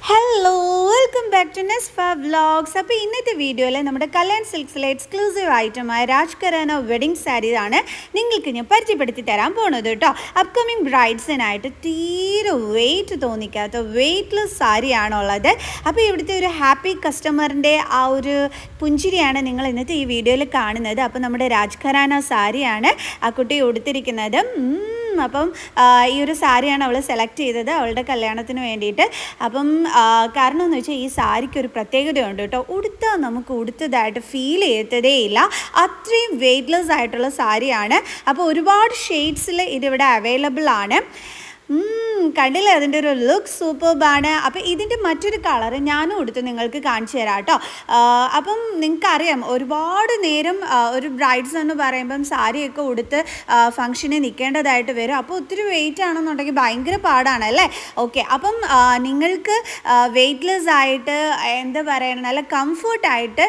Hello, welcome back to Nesfa vlogs. അപ്പോൾ ഇന്നത്തെ വീഡിയോയിൽ നമ്മുടെ കല്യാൺ സിൽക്സിലെ എക്സ്ക്ലൂസീവ് ഐറ്റമായ രാജ് ഖരാന വെഡിങ് സാരീസാണ് നിങ്ങൾക്ക് ഞാൻ പരിചയപ്പെടുത്തി തരാൻ പോകുന്നത് കേട്ടോ. അപ്കമിങ് ബ്രൈഡ്സിനായിട്ട് തീരെ വെയിറ്റ് തോന്നിക്കാത്ത വെയ്റ്റ്ലെസ് സാരിയാണുള്ളത്. അപ്പോൾ ഇവിടുത്തെ ഒരു ഹാപ്പി കസ്റ്റമറിൻ്റെ ആ ഒരു പുഞ്ചിരിയാണ് നിങ്ങൾ ഇന്നത്തെ ഈ വീഡിയോയിൽ കാണുന്നത്. അപ്പോൾ നമ്മുടെ രാജ് ഖരാന സാരിയാണ് ആ കുട്ടി ഉടുത്തിരിക്കുന്നത്. അപ്പം ഈ ഒരു സാരിയാണ് അവൾ സെലക്ട് ചെയ്തത് അവളുടെ കല്യാണത്തിന് വേണ്ടിയിട്ട്. അപ്പം കാരണം എന്ന് വെച്ചാൽ ഈ സാരിക്ക് ഒരു പ്രത്യേകതയുണ്ട് കേട്ടോ. ഉടുത്താൽ നമുക്ക് ഉടുത്തതായിട്ട് ഫീൽ ചെയ്യത്തതേ ഇല്ല, അത്രയും വെയ്റ്റ്ലെസ് ആയിട്ടുള്ള സാരിയാണ്. അപ്പോൾ ഒരുപാട് ഷെയ്ഡ്സിൽ ഇതിവിടെ അവൈലബിൾ ആണ്. കണ്ടില്ലേ, അതിൻ്റെ ഒരു ലുക്ക് സൂപ്പർബാണ്. അപ്പോൾ ഇതിൻ്റെ മറ്റൊരു കളർ ഞാനും എടുത്ത് നിങ്ങൾക്ക് കാണിച്ചു തരാം കേട്ടോ. അപ്പം നിങ്ങൾക്കറിയാം, ഒരുപാട് നേരം ഒരു ബ്രൈഡ്സ് എന്ന് പറയുമ്പം സാരിയൊക്കെ ഉടുത്ത് ഫംഗ്ഷന് നിൽക്കേണ്ടതായിട്ട് വരും. അപ്പോൾ ഒത്തിരി വെയിറ്റ് ആണെന്നുണ്ടെങ്കിൽ ഭയങ്കര പാടാണല്ലേ. ഓക്കെ, അപ്പം നിങ്ങൾക്ക് വെയ്റ്റ്ലെസ് ആയിട്ട് എന്താ പറയുക, നല്ല കംഫർട്ടായിട്ട്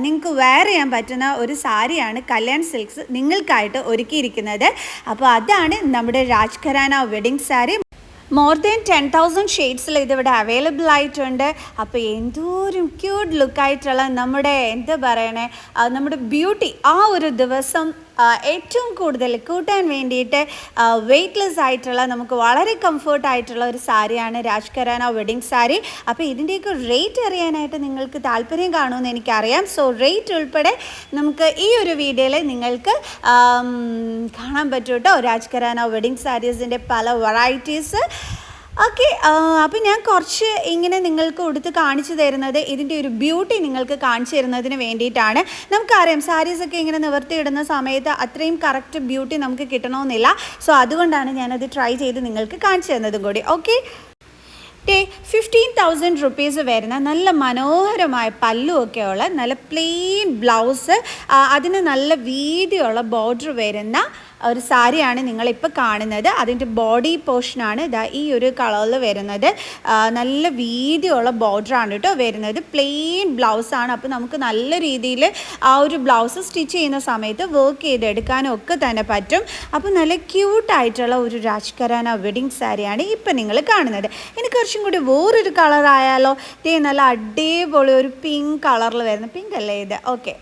നിങ്ങൾക്ക് വെയർ ചെയ്യാൻ പറ്റുന്ന ഒരു സാരിയാണ് കല്യാൺ സിൽക്സ് നിങ്ങൾക്കായിട്ട് ഒരുക്കിയിരിക്കുന്നത്. അപ്പോൾ അതാണ് നമ്മുടെ Raj Gharana wedding sari. More than 10,000 ഷെയ്ഡ്സിൽ ഇതിവിടെ അവൈലബിൾ ആയിട്ടുണ്ട്. അപ്പോൾ എന്തോരം ക്യൂട്ട് ലുക്കായിട്ടുള്ള നമ്മുടെ എന്താ പറയണേ, നമ്മുടെ ബ്യൂട്ടി ആ ഒരു ദിവസം ഏറ്റവും കൂടുതൽ കൂട്ടാൻ വേണ്ടിയിട്ട് വെയ്റ്റ്ലെസ് ആയിട്ടുള്ള നമുക്ക് വളരെ കംഫർട്ടായിട്ടുള്ള ഒരു സാരിയാണ് രാജ് ഖരാന വെഡിങ് സാരി. അപ്പോൾ ഇതിൻ്റെയൊക്കെ റേറ്റ് അറിയാനായിട്ട് നിങ്ങൾക്ക് താല്പര്യം കാണുമെന്ന് എനിക്കറിയാം. സോ റേറ്റ് ഉൾപ്പെടെ നമുക്ക് ഈ ഒരു വീഡിയോയിൽ നിങ്ങൾക്ക് കാണാൻ പറ്റും കേട്ടോ, രാജ് ഖരാന വെഡിങ് സാരീസിൻ്റെ പല വെറൈറ്റീസ്. ഓക്കെ, അപ്പോൾ ഞാൻ കുറച്ച് ഇങ്ങനെ നിങ്ങൾക്ക് ഉടുത്ത് കാണിച്ചു തരുന്നത് ഇതിൻ്റെ ഒരു ബ്യൂട്ടി നിങ്ങൾക്ക് കാണിച്ചു തരുന്നതിന് വേണ്ടിയിട്ടാണ്. നമുക്കറിയാം സാരീസൊക്കെ ഇങ്ങനെ നിവർത്തിയിടുന്ന സമയത്ത് അത്രയും കറക്റ്റ് ബ്യൂട്ടി നമുക്ക് കിട്ടണമെന്നില്ല. സോ അതുകൊണ്ടാണ് ഞാനത് ട്രൈ ചെയ്ത് നിങ്ങൾക്ക് കാണിച്ചു തന്നതും കൂടി. ഓക്കെ, 15,000 റുപ്പീസ് വരുന്ന നല്ല മനോഹരമായ പല്ലുമൊക്കെയുള്ള നല്ല പ്ലെയിൻ ബ്ലൗസ്, അതിന് നല്ല വീതിയുള്ള ബോർഡർ വരുന്ന ഒരു സാരിയാണ് നിങ്ങളിപ്പോൾ കാണുന്നത്. അതിൻ്റെ ബോഡി പോർഷനാണ് ഇതാ ഈ ഒരു കളറിൽ വരുന്നത്. നല്ല വീതിയുള്ള ബോർഡറാണ് കേട്ടോ വരുന്നത്. പ്ലെയിൻ ബ്ലൗസാണ്. അപ്പോൾ നമുക്ക് നല്ല രീതിയിൽ ആ ഒരു ബ്ലൗസ് സ്റ്റിച്ച് ചെയ്യുന്ന സമയത്ത് വർക്ക് ചെയ്തെടുക്കാനും ഒക്കെ തന്നെ പറ്റും. അപ്പോൾ നല്ല ക്യൂട്ടായിട്ടുള്ള ഒരു രാജ് ഖരാന വെഡിങ് സാരിയാണ് ഇപ്പം നിങ്ങൾ കാണുന്നത്. ഇനി കുറച്ചും കൂടി വേറൊരു കളറായാലോ. ഇതേ നല്ല അടിപൊളി ഒരു പിങ്ക് കളറിൽ വരുന്ന, പിങ്ക് അല്ലേ ഇത്? ഓക്കെ,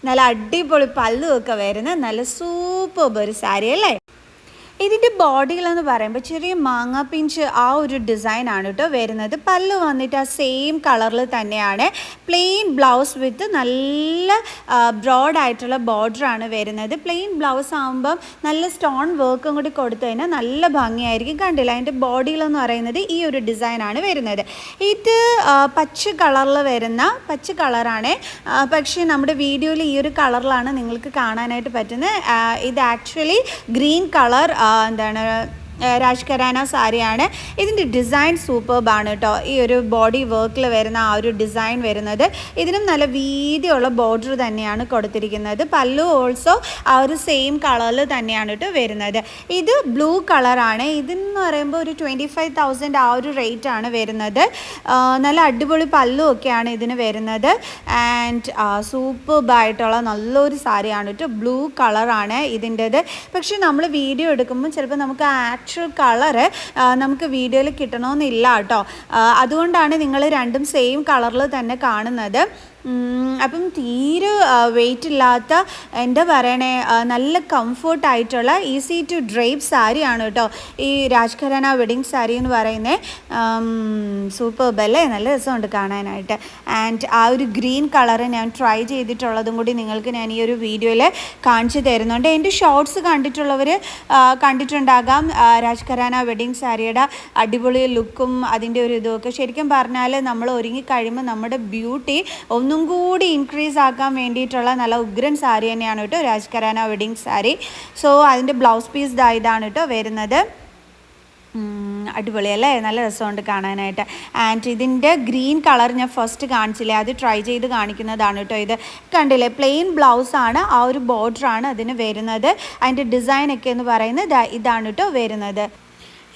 നല്ല അടിപൊളി പല്ലുമൊക്കെ വരുന്ന നല്ല സൂപ്പർ ഒരു സാരി അല്ലേ. ഇതിൻ്റെ ബോഡികളെന്ന് പറയുമ്പോൾ ചെറിയ മാങ്ങ പിഞ്ച് ആ ഒരു ഡിസൈനാണ് കേട്ടോ വരുന്നത്. പല്ല് വന്നിട്ട് ആ സെയിം കളറിൽ തന്നെയാണ്. പ്ലെയിൻ ബ്ലൗസ് വിത്ത് നല്ല ബ്രോഡായിട്ടുള്ള ബോർഡറാണ് വരുന്നത്. പ്ലെയിൻ ബ്ലൗസ് ആകുമ്പം നല്ല സ്റ്റോൺ വർക്കും കൂടി കൊടുത്തു കഴിഞ്ഞാൽ നല്ല ഭംഗിയായിരിക്കും. കണ്ടില്ല, അതിൻ്റെ ബോഡികളെന്ന് പറയുന്നത് ഈ ഒരു ഡിസൈനാണ് വരുന്നത്. ഇത് പച്ച കളറിൽ വരുന്ന പച്ച കളറാണ്, പക്ഷേ നമ്മുടെ വീഡിയോയിൽ ഈ ഒരു കളറിലാണ് നിങ്ങൾക്ക് കാണാനായിട്ട് പറ്റുന്നത്. ഇത് ആക്ച്വലി ഗ്രീൻ കളർ എന്താണ് രാജ് ഖരാന സാരിയാണ്. ഇതിൻ്റെ ഡിസൈൻ സൂപ്പർബാണ് കേട്ടോ. ഈ ഒരു ബോഡി വർക്കിൽ വരുന്ന ആ ഒരു ഡിസൈൻ വരുന്നത്, ഇതിനും നല്ല വീതിയുള്ള ബോർഡർ തന്നെയാണ് കൊടുത്തിരിക്കുന്നത്. പല്ലു ഓൾസോ ആ ഒരു സെയിം കളറിൽ തന്നെയാണ് കേട്ടോ വരുന്നത്. ഇത് ബ്ലൂ കളറാണ്. ഇതെന്ന് പറയുമ്പോൾ ഒരു 25,000 ആ ഒരു റേറ്റാണ് വരുന്നത്. നല്ല അടിപൊളി പല്ലു ഒക്കെയാണ് ഇതിന് വരുന്നത്. ആൻഡ് സൂപ്പർബായിട്ടുള്ള നല്ലൊരു സാരിയാണ് കേട്ടോ. ബ്ലൂ കളറാണ് ഇതിൻ്റെത്. പക്ഷേ നമ്മൾ വീഡിയോ എടുക്കുമ്പോൾ ചിലപ്പോൾ നമുക്ക് ആക്ച്വൽ കളറ് നമുക്ക് വീഡിയോയിൽ കിട്ടണമെന്നില്ല കേട്ടോ. അതുകൊണ്ടാണ് നിങ്ങൾ രണ്ടും സെയിം കളറിൽ തന്നെ കാണുന്നത്. അപ്പം തീരെ വെയിറ്റ് ഇല്ലാത്ത എന്താ പറയണേ, നല്ല കംഫർട്ടായിട്ടുള്ള ഈസി ടു ഡ്രൈപ്പ് സാരിയാണ് കേട്ടോ ഈ രാജ് ഖരാന വെഡിങ് സാരി എന്ന് പറയുന്നത്. സൂപ്പർബല്ലേ, നല്ല രസമുണ്ട് കാണാനായിട്ട്. ആൻഡ് ആ ഒരു ഗ്രീൻ കളറ് ഞാൻ ട്രൈ ചെയ്തിട്ടുള്ളതും കൂടി നിങ്ങൾക്ക് ഞാൻ ഈ ഒരു വീഡിയോയിൽ കാണിച്ചു തരുന്നുണ്ട്. എൻ്റെ ഷോർട്സ് കണ്ടിട്ടുള്ളവർ കണ്ടിട്ടുണ്ടാകാം രാജ് ഖരാന വെഡിങ് സാരിയുടെ അടിപൊളി ലുക്കും അതിൻ്റെ ഒരു ഇതുമൊക്കെ. ശരിക്കും പറഞ്ഞാൽ നമ്മൾ ഒരുങ്ങി കഴിയുമ്പോൾ നമ്മുടെ ബ്യൂട്ടി ഒന്നും കൂടി ഇൻക്രീസ് ആക്കാൻ വേണ്ടിയിട്ടുള്ള നല്ല ഉഗ്രൻ സാരി തന്നെയാണ് കേട്ടോ രാജ് ഖരാന വെഡിങ് സാരി. സോ അതിൻ്റെ ബ്ലൗസ് പീസ് ഇതാണ് കേട്ടോ വരുന്നത്. അടിപൊളിയല്ലേ, നല്ല രസമുണ്ട് കാണാനായിട്ട്. ആൻഡ് ഇതിൻ്റെ ഗ്രീൻ കളർ ഞാൻ ഫസ്റ്റ് കാണിച്ചില്ലേ, അത് ട്രൈ ചെയ്ത് കാണിക്കുന്നതാണ് കേട്ടോ. ഇത് കണ്ടില്ലേ, പ്ലെയിൻ ബ്ലൗസാണ്, ആ ഒരു ബോർഡറാണ് അതിന് വരുന്നത്. അതിൻ്റെ ഡിസൈനൊക്കെ എന്ന് പറയുന്നത് ഇതാണ് കേട്ടോ വരുന്നത്.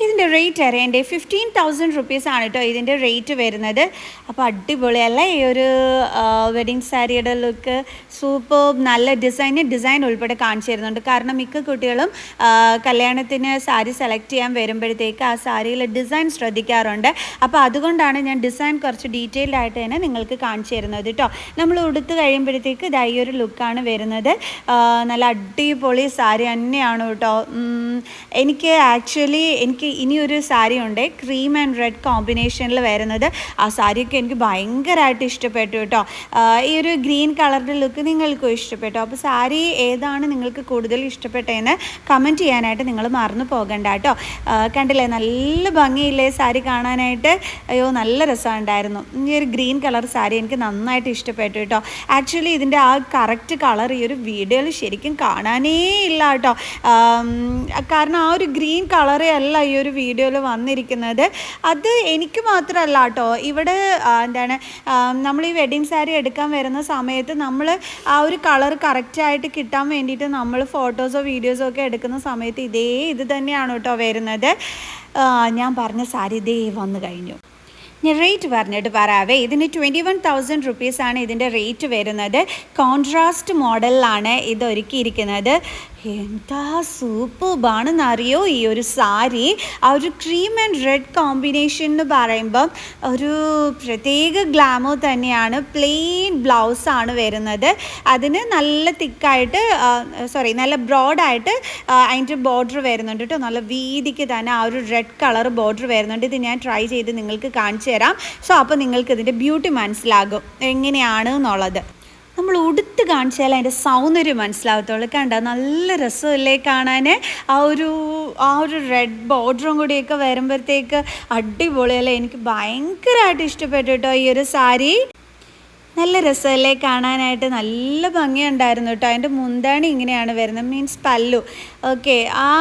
ഇതിൻ്റെ റേറ്റ് അറിയണ്ടേ 15,000 റുപ്പീസാണ് കേട്ടോ ഇതിൻ്റെ റേറ്റ് വരുന്നത്. അപ്പോൾ അടിപൊളിയല്ലേ ഈ ഒരു വെഡിങ് സാരിയുടെ ലുക്ക്, സൂപ്പർ. നല്ല ഡിസൈൻ ഉൾപ്പെടെ കാണിച്ചു തരുന്നുണ്ട്. കാരണം മിക്ക കുട്ടികളും കല്യാണത്തിന് സാരി സെലക്ട് ചെയ്യാൻ വരുമ്പോഴത്തേക്ക് ആ സാരിയിലെ ഡിസൈൻ ശ്രദ്ധിക്കാറുണ്ട്. അപ്പോൾ അതുകൊണ്ടാണ് ഞാൻ ഡിസൈൻ കുറച്ച് ഡീറ്റെയിൽഡ് ആയിട്ട് തന്നെ നിങ്ങൾക്ക് കാണിച്ചു തരുന്നത് കേട്ടോ. നമ്മൾ ഉടുത്ത് കഴിയുമ്പോഴത്തേക്ക് ഇതാ ഈ ഒരു ലുക്കാണ് വരുന്നത്. നല്ല അടിപൊളി സാരി തന്നെയാണ് കേട്ടോ. എനിക്ക് ഇനിയൊരു സാരി ഉണ്ട്, ക്രീം ആൻഡ് റെഡ് കോമ്പിനേഷനിൽ വരുന്നത്. ആ സാരിയൊക്കെ എനിക്ക് ഭയങ്കരമായിട്ട് ഇഷ്ടപ്പെട്ടു കേട്ടോ. ഈ ഒരു ഗ്രീൻ കളറിൻ്റെ ലുക്ക് നിങ്ങൾക്കും ഇഷ്ടപ്പെട്ടു. അപ്പോൾ സാരി ഏതാണ് നിങ്ങൾക്ക് കൂടുതൽ ഇഷ്ടപ്പെട്ടതെന്ന് കമൻറ്റ് ചെയ്യാനായിട്ട് നിങ്ങൾ മറന്നു പോകണ്ട കേട്ടോ. കണ്ടില്ലേ നല്ല ഭംഗിയില്ലേ സാരി കാണാനായിട്ട്? അയ്യോ നല്ല രസമുണ്ടായിരുന്നു. ഈ ഒരു ഗ്രീൻ കളർ സാരി എനിക്ക് നന്നായിട്ട് ഇഷ്ടപ്പെട്ടു കേട്ടോ. ആക്ച്വലി ഇതിൻ്റെ ആ കറക്റ്റ് കളർ ഈ ഒരു വീഡിയോയിൽ ശരിക്കും കാണാനേ ഇല്ല കേട്ടോ. കാരണം ആ ഒരു ഗ്രീൻ കളറേ അല്ല ഈ ഒരു വീഡിയോയിൽ വന്നിരിക്കുന്നത്. അത് എനിക്ക് മാത്രമല്ല കേട്ടോ. ഇവിടെ നമ്മൾ ഈ വെഡ്ഡിങ് സാരി എടുക്കാൻ വരുന്ന സമയത്ത് നമ്മൾ ആ ഒരു കളർ കറക്റ്റായിട്ട് കിട്ടാൻ വേണ്ടിയിട്ട് നമ്മൾ ഫോട്ടോസോ വീഡിയോസോ ഒക്കെ എടുക്കുന്ന സമയത്ത് ഇത് തന്നെയാണ് കേട്ടോ വരുന്നത്. ഞാൻ പറഞ്ഞ സാരി ഇതേ വന്നു കഴിഞ്ഞു. ഞാൻ റേറ്റ് പറഞ്ഞിട്ട് പറയാവേ. ഇതിന് 21,000 റുപ്പീസാണ് ഇതിൻ്റെ റേറ്റ് വരുന്നത്. കോൺട്രാസ്റ്റ് മോഡലിലാണ് ഇത് ഒരുക്കിയിരിക്കുന്നത്. എന്താ സൂപ്പർബാണെന്നറിയോ ഈ ഒരു സാരി. ആ ഒരു ക്രീം ആൻഡ് റെഡ് കോമ്പിനേഷൻ എന്ന് പറയുമ്പം ഒരു പ്രത്യേക ഗ്ലാമർ തന്നെയാണ്. പ്ലെയിൻ ബ്ലൗസാണ് വരുന്നത്. അതിന് നല്ല തിക്കായിട്ട് നല്ല ബ്രോഡായിട്ട് അതിൻ്റെ ബോർഡർ വരുന്നുണ്ട് കേട്ടോ. നല്ല വീതിക്ക് തന്നെ ആ ഒരു റെഡ് കളർ ബോർഡർ വരുന്നുണ്ട്. ഇത് ഞാൻ ട്രൈ ചെയ്ത് നിങ്ങൾക്ക് കാണിച്ചു തരാം. അപ്പോൾ നിങ്ങൾക്ക് ഇതിൻ്റെ ബ്യൂട്ടി മനസ്സിലാകും എങ്ങനെയാണ് എന്നുള്ളത്. നമ്മൾ ഉടുത്ത് കാണിച്ചാൽ അതിൻ്റെ സൗന്ദര്യം മനസ്സിലാകത്തുള്ളൂ. കണ്ട നല്ല രസമല്ലേ കാണാൻ? ആ ഒരു റെഡ് ബോർഡറും കൂടിയൊക്കെ വരുമ്പോഴത്തേക്ക് അടിപൊളിയല്ലേ. എനിക്ക് ഭയങ്കരമായിട്ട് ഇഷ്ടപ്പെട്ടു കേട്ടോ ഈ ഒരു സാരി. നല്ല രസമല്ലേ കാണാനായിട്ട്? നല്ല ഭംഗിയുണ്ടായിരുന്നു കേട്ടോ. അതിൻ്റെ മുന്താണി ഇങ്ങനെയാണ് വരുന്നത്, മീൻസ് പല്ലു. ഓക്കെ, ആ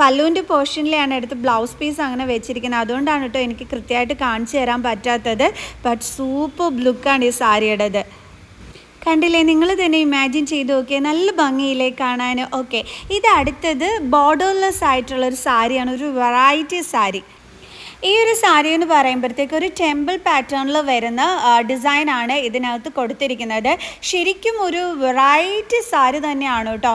പല്ലുവിൻ്റെ പോർഷനിലാണ് എടുത്ത് ബ്ലൗസ് പീസ് അങ്ങനെ വെച്ചിരിക്കുന്നത്. അതുകൊണ്ടാണ് കേട്ടോ എനിക്ക് കൃത്യമായിട്ട് കാണിച്ചു തരാൻ പറ്റാത്തത്. ബട്ട് സൂപ്പർ ലുക്കാണ് ഈ സാരിയുടേത്. കണ്ടില്ലേ? നിങ്ങൾ തന്നെ ഇമാജിൻ ചെയ്ത് നോക്കിയേ. നല്ല ഭംഗിയില്ലേ കാണാൻ? ഓക്കെ, ഇത് അടുത്തത് ബോർഡർലെസ് ആയിട്ടുള്ളൊരു സാരിയാണ്, ഒരു വെറൈറ്റി സാരി. ഈ ഒരു സാരി എന്ന് പറയുമ്പോഴത്തേക്ക് ഒരു ടെമ്പിൾ പാറ്റേണിൽ വരുന്ന ഡിസൈനാണ് ഇതിനകത്ത് കൊടുത്തിരിക്കുന്നത്. ശരിക്കും ഒരു വെറൈറ്റി സാരി തന്നെയാണ് കേട്ടോ.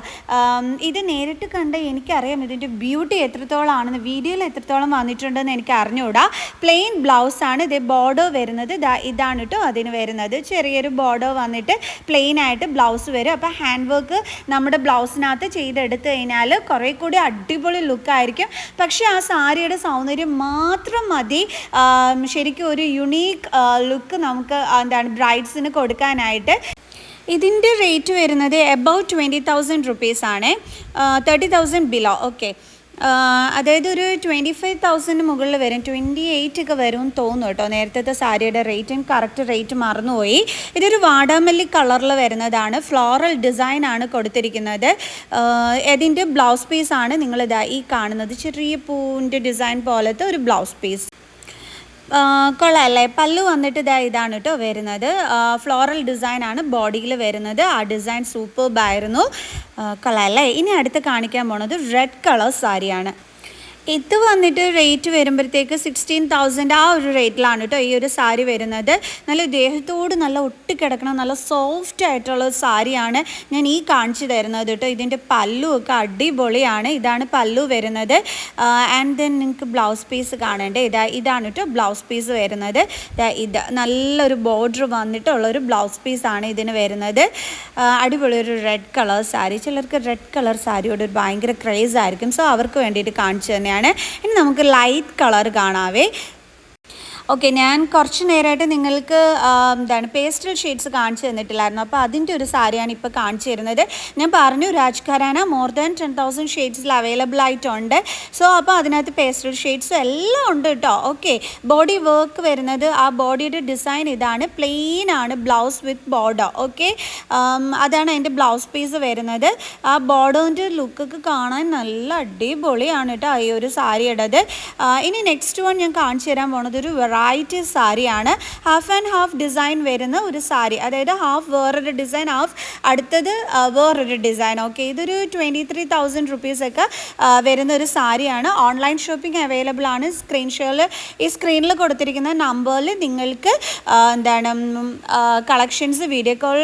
ഇത് നേരിട്ട് കണ്ട് എനിക്കറിയാം ഇതിൻ്റെ ബ്യൂട്ടി എത്രത്തോളം ആണെന്ന്. വീഡിയോയിൽ എത്രത്തോളം വന്നിട്ടുണ്ടെന്ന് എനിക്ക് അറിഞ്ഞുകൂടാ. പ്ലെയിൻ ബ്ലൗസാണ്. ഇത് ബോർഡർ വരുന്നത് ഇതാണ് കേട്ടോ. അതിന് വരുന്നത് ചെറിയൊരു ബോർഡർ വന്നിട്ട് പ്ലെയിൻ ആയിട്ട് ബ്ലൗസ് വരും. അപ്പോൾ ഹാൻഡ് വർക്ക് നമ്മുടെ ബ്ലൗസിനകത്ത് ചെയ്തെടുത്ത് കഴിഞ്ഞാൽ കുറേ കൂടി അടിപൊളി ലുക്കായിരിക്കും. പക്ഷേ ആ സാരിയുടെ സൗന്ദര്യം മാത്രം മതി ശരിക്കും ഒരു യുണീക്ക് ലുക്ക് നമുക്ക് ബ്രൈഡ്സിന് കൊടുക്കാനായിട്ട്. ഇതിൻ്റെ റേറ്റ് വരുന്നത് എബൌട്ട് 20,000 റുപ്പീസാണ്. 30,000 ബിലോ. ഓക്കെ, അതായത് ഒരു 25,000 മുകളിൽ വരും. 28 ഒക്കെ വരും തോന്നുന്നു കേട്ടോ. നേരത്തെ സാരിയുടെ റേറ്റും കറക്റ്റ് റേറ്റ് മറന്നുപോയി. ഇതൊരു വാടാമല്ലി കളറിൽ വരുന്നതാണ്. ഫ്ലോറൽ ഡിസൈനാണ് കൊടുത്തിരിക്കുന്നത്. ഇതിൻ്റെ ബ്ലൗസ് പീസാണ് നിങ്ങളിതാ ഈ കാണുന്നത്. ചെറിയ പൂവിൻ്റെ ഡിസൈൻ പോലത്തെ ഒരു ബ്ലൗസ് പീസ്. കൊള്ളാമല്ലേ? പല്ലു വന്നിട്ട് ഇതാണ് കേട്ടോ വരുന്നത്. ഫ്ലോറൽ ഡിസൈനാണ് ബോഡിയിൽ വരുന്നത്. ആ ഡിസൈൻ സൂപ്പർബായിരുന്നു. കൊള്ളാമല്ലേ? ഇനി അടുത്ത് കാണിക്കാൻ പോണത് റെഡ് കളർ സാരിയാണ്. ഇത് വന്നിട്ട് റേറ്റ് വരുമ്പോഴത്തേക്ക് 16,000 ആ ഒരു റേറ്റിലാണ് കേട്ടോ ഈ ഒരു സാരി വരുന്നത്. നല്ല ദേഹത്തോട് നല്ല ഒട്ടിക്കിടക്കണം നല്ല സോഫ്റ്റ് ആയിട്ടുള്ള സാരിയാണ് ഞാൻ ഈ കാണിച്ചു തരുന്നത് കേട്ടോ. ഇതിൻ്റെ പല്ലു ഒക്കെ അടിപൊളിയാണ്. ഇതാണ് പല്ലു വരുന്നത്. ആൻഡ് ദെൻ നിങ്ങൾക്ക് ബ്ലൗസ് പീസ് കാണണ്ടേ? ഇതാണ് കേട്ടോ ബ്ലൗസ് പീസ് വരുന്നത്. ഇത് നല്ലൊരു ബോർഡർ വന്നിട്ടുള്ളൊരു ബ്ലൗസ് പീസാണ് ഇതിന് വരുന്നത്. അടിപൊളി ഒരു റെഡ് കളർ സാരി. ചിലർക്ക് റെഡ് കളർ സാരിയോട് ഒരു ഭയങ്കര ക്രേസ് ആയിരിക്കും. സോ അവർക്ക് വേണ്ടിയിട്ട് കാണിച്ചു തന്നെയാണ്. ഇനി നമുക്ക് ലൈറ്റ് കളർ കാണാവേ. ഓക്കെ, ഞാൻ കുറച്ച് നേരമായിട്ട് നിങ്ങൾക്ക് പേസ്റ്റൽ ഷെയ്ഡ്സ് കാണിച്ചു തന്നിട്ടില്ലായിരുന്നു. അപ്പോൾ അതിൻ്റെ ഒരു സാരിയാണ് ഇപ്പോൾ കാണിച്ചു തരുന്നത്. ഞാൻ പറഞ്ഞു രാജ്ഘരാന മോർ ദാൻ 10,000 ഷെയ്ഡ്സിൽ അവൈലബിൾ ആയിട്ടുണ്ട്. സോ അപ്പോൾ അതിനകത്ത് പേസ്റ്റൽ ഷെയ്ഡ്സും എല്ലാം ഉണ്ട് കേട്ടോ. ഓക്കെ, ബോഡി വർക്ക് വരുന്നത് ആ ബോഡിയുടെ ഡിസൈൻ ഇതാണ്. പ്ലെയിൻ ആണ് ബ്ലൗസ് വിത്ത് ബോർഡർ. ഓക്കെ, അതാണ് അതിൻ്റെ ബ്ലൗസ് പീസ് വരുന്നത്. ആ ബോർഡറിൻ്റെ ലുക്കൊക്കെ കാണാൻ നല്ല അടിപൊളിയാണ് കേട്ടോ ഈ ഒരു സാരിയുടേത്. ഇനി നെക്സ്റ്റ് വൺ ഞാൻ കാണിച്ചു തരാൻ പോണത് ഒരു വെറൈറ്റി സാരിയാണ്. ഹാഫ് ആൻഡ് ഹാഫ് ഡിസൈൻ വരുന്ന ഒരു സാരി, അതായത് ഹാഫ് വേറൊരു ഡിസൈൻ, ഹാഫ് അടുത്തത് വേറൊരു ഡിസൈൻ. ഓക്കെ, ഇതൊരു 23,000 റുപ്പീസൊക്കെ വരുന്ന ഒരു സാരിയാണ്. ഓൺലൈൻ ഷോപ്പിംഗ് അവൈലബിൾ ആണ്. ഈ സ്ക്രീനിൽ കൊടുത്തിരിക്കുന്ന നമ്പറിൽ നിങ്ങൾക്ക് എന്താണ് കളക്ഷൻസ് വീഡിയോ കോൾ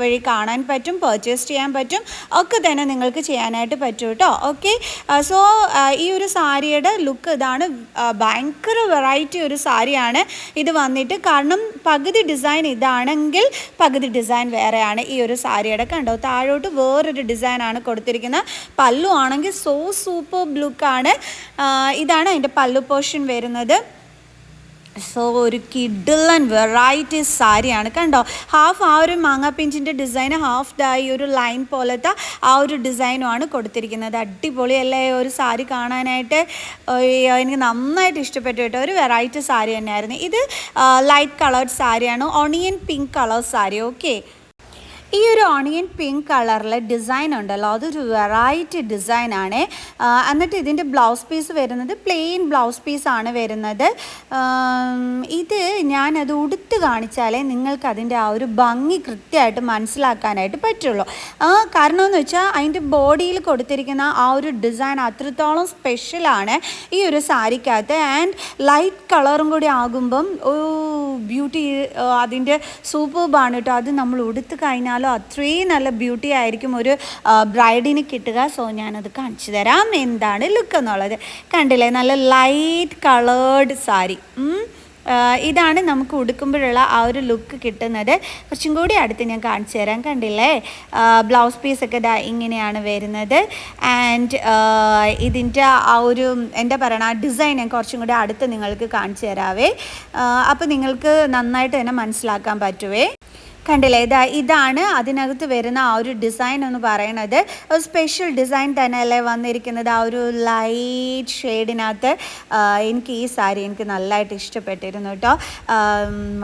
വഴി കാണാൻ പറ്റും, പർച്ചേസ് ചെയ്യാൻ പറ്റും, ഒക്കെ തന്നെ നിങ്ങൾക്ക് ചെയ്യാനായിട്ട് പറ്റും കേട്ടോ. ഓക്കെ, സോ ഈ ഒരു സാരിയുടെ ലുക്ക് ഇതാണ്. ഭയങ്കര വെറൈറ്റി ഒരു സാരിയാണ് ഇത് വന്നിട്ട്. കാരണം പകുതി ഡിസൈൻ ഇതാണെങ്കിൽ പകുതി ഡിസൈൻ വേറെയാണ് ഈ ഒരു സാരിയുടെ. കണ്ടോ, താഴോട്ട് വേറൊരു ഡിസൈനാണ് കൊടുത്തിരിക്കുന്നത്. പല്ലു ആണെങ്കിൽ സോ സൂപ്പർ ലുക്കാണ്. ഇതാണ് അതിൻ്റെ പല്ലു പോർഷൻ വരുന്നത്. സോ ഒരു കിഡിലൻ വെറൈറ്റി സാരിയാണ്. കണ്ടോ, ഹാഫ് ആ ഒരു മാങ്ങാപ്പിഞ്ചിൻ്റെ ഡിസൈന്, ഹാഫ് ഈ ഒരു ലൈൻ പോലത്തെ ആ ഒരു ഡിസൈനുമാണ് കൊടുത്തിരിക്കുന്നത്. അടിപൊളിയല്ലേ ഒരു സാരി കാണാനായിട്ട്. എനിക്ക് നന്നായിട്ട് ഇഷ്ടപ്പെട്ടു കേട്ടോ. ഒരു വെറൈറ്റി സാരി തന്നെയായിരുന്നു ഇത്. ലൈറ്റ് കളേർഡ് സാരിയാണ്, onion pink colour sari. Okay, ഈ ഒരു ഓണിയൻ പിങ്ക് കളറിലെ ഡിസൈൻ ഉണ്ടല്ലോ, അതൊരു വെറൈറ്റി ഡിസൈനാണ്. എന്നിട്ട് ഇതിൻ്റെ ബ്ലൗസ് പീസ് വരുന്നത് പ്ലെയിൻ ബ്ലൗസ് പീസാണ് വരുന്നത്. ഇത് ഞാനത് ഉടുത്ത് കാണിച്ചാലേ നിങ്ങൾക്ക് അതിൻ്റെ ആ ഒരു ഭംഗി കൃത്യമായിട്ട് മനസ്സിലാക്കാനായിട്ട് പറ്റുള്ളൂ. കാരണം എന്ന് വെച്ചാൽ അതിൻ്റെ ബോഡിയിൽ കൊടുത്തിരിക്കുന്ന ആ ഒരു ഡിസൈൻ അത്രത്തോളം സ്പെഷ്യലാണ് ഈ ഒരു സാരിക്കകത്ത്. ആൻഡ് ലൈറ്റ് കളറും കൂടി ആകുമ്പം ബ്യൂട്ടി അതിൻ്റെ സൂപ്പർബാണ് കേട്ടോ. അത് നമ്മൾ ഉടുത്ത് കഴിഞ്ഞാൽ അത്രയും നല്ല ബ്യൂട്ടി ആയിരിക്കും ഒരു ബ്രൈഡിന് കിട്ടുക. സോ ഞാനത് കാണിച്ചു തരാം എന്താണ് ലുക്ക് എന്നുള്ളത്. കണ്ടില്ലേ, നല്ല ലൈറ്റ് കളേർഡ് സാരി. ഇതാണ് നമുക്ക് ഉടുക്കുമ്പോഴുള്ള ആ ഒരു ലുക്ക് കിട്ടുന്നത്. കുറച്ചും കൂടി അടുത്ത് ഞാൻ കാണിച്ചു തരാം. കണ്ടില്ലേ, ബ്ലൗസ് പീസൊക്കെ ഇങ്ങനെയാണ് വരുന്നത്. ആൻഡ് ഇതിൻ്റെ ആ ഒരു എന്താ പറയുക, ആ ഡിസൈൻ ഞാൻ കുറച്ചും കൂടി അടുത്ത് നിങ്ങൾക്ക് കാണിച്ചു തരാവേ. അപ്പോൾ നിങ്ങൾക്ക് നന്നായിട്ട് തന്നെ മനസ്സിലാക്കാൻ പറ്റുവേ. കണ്ടില്ലേ, ഇതാണ് അതിനകത്ത് വരുന്ന ആ ഒരു ഡിസൈൻ എന്ന് പറയുന്നത്. ഒരു സ്പെഷ്യൽ ഡിസൈൻ തന്നെയല്ലേ വന്നിരിക്കുന്നത് ആ ഒരു ലൈറ്റ് ഷെയ്ഡിനകത്ത്. എനിക്ക് ഈ സാരി എനിക്ക് നല്ലതായിട്ട് ഇഷ്ടപ്പെട്ടിരുന്നു കേട്ടോ.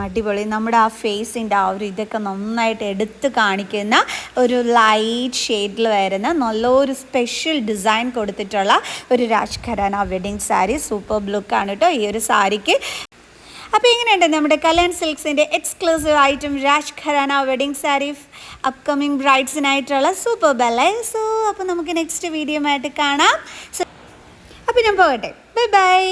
അടിപൊളി, നമ്മുടെ ആ ഫേസിൻ്റെ ആ ഒരു ഇതൊക്കെ നന്നായിട്ട് എടുത്ത് കാണിക്കുന്ന ഒരു ലൈറ്റ് ഷെയ്ഡിൽ വരുന്ന നല്ലൊരു സ്പെഷ്യൽ ഡിസൈൻ കൊടുത്തിട്ടുള്ള ഒരു രാജ്ഘരാന വെഡിങ് സാരി. സൂപ്പർ ലുക്കാണ് കേട്ടോ ഈ ഒരു സാരിക്ക്. അപ്പോൾ എങ്ങനെയുണ്ട് നമ്മുടെ കല്യാൺ സിൽക്സിൻ്റെ exclusive item Rajgharana wedding sari upcoming ബ്രൈഡ്സിനായിട്ടുള്ള സൂപ്പർ ബല്ലേ. സോ അപ്പോൾ നമുക്ക് നെക്സ്റ്റ് വീഡിയോ ആയിട്ട് കാണാം. സോ അപ്പോൾ ഞാൻ പോകട്ടെ. Bye bye.